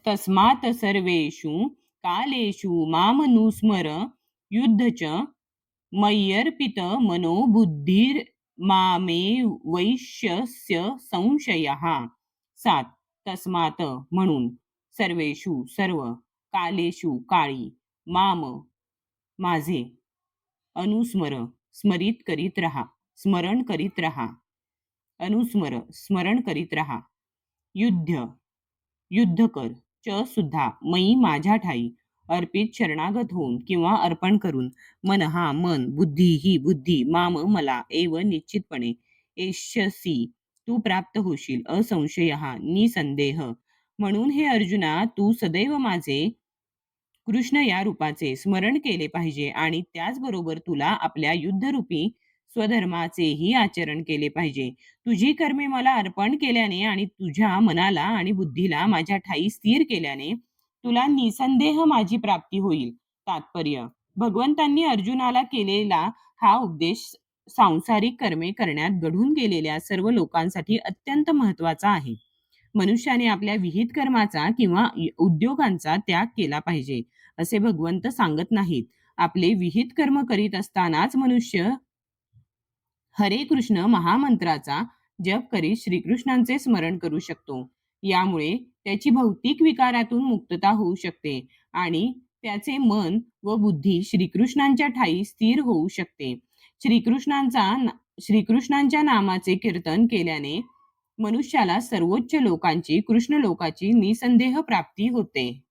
तस्मात् सर्वेषु कालेषु मामनुस्मर युद्धच मय्यर्पित मनो बुद्धिर्मामे वैश्यस्य संशयः. 7. तस्मात म्हणून, सर्वेषु सर्व, कालेषु काळी, माम माझे, अनुस्मर स्मरित करीत राहा, स्मरण करीत राहा, अनुस्मर स्मरण करीत राहा, युद्ध युद्ध कर, च सुद्धा, मयी माझ्या ठाई, अर्पित शरणागत होऊन किंवा अर्पण करून, मन हा मन, बुद्धी ही बुद्धी, माम मला, एव निश्चितपणे, एष्यसी तू प्राप्त होशील, असंशय हा निसंदेह. म्हणून हे अर्जुना, तू सदैव माझे कृष्ण या रूपाचे स्मरण केले पाहिजे आणि त्याचबरोबर तुला आपल्या युद्धरूपी स्वधर्माचेही आचरण केले पाहिजे. तुझी कर्मे मला अर्पण केल्याने आणि तुझ्या मनाला आणि बुद्धीला माझ्या ठाई स्थिर केल्याने तुला निसंदेह माझी प्राप्ती होईल. तात्पर्य: भगवंतांनी अर्जुनाला केलेला हा उपदेश सांसारिक कर्मे करण्यात गढून गेलेल्या सर्व लोकांसाठी अत्यंत महत्वाचा आहे. मनुष्याने आपल्या विहित कर्माचा किंवा उद्योगांचा त्याग केला पाहिजे असे भगवंत सांगत नाहीत. आपले विहित कर्म करीत असतानाच मनुष्य हरे कृष्ण महामंत्राचा जप करीत श्रीकृष्णांचे स्मरण करू शकतो. यामुळे त्याची भौतिक विकारातून मुक्तता होऊ शकते आणि त्याचे मन व बुद्धी श्रीकृष्णांच्या ठाई स्थिर होऊ शकते. श्रीकृष्णांच्या नामाचे कीर्तन केल्याने मनुष्याला सर्वोच्च लोकांची, कृष्ण लोकाची निसंदेह प्राप्ती होते.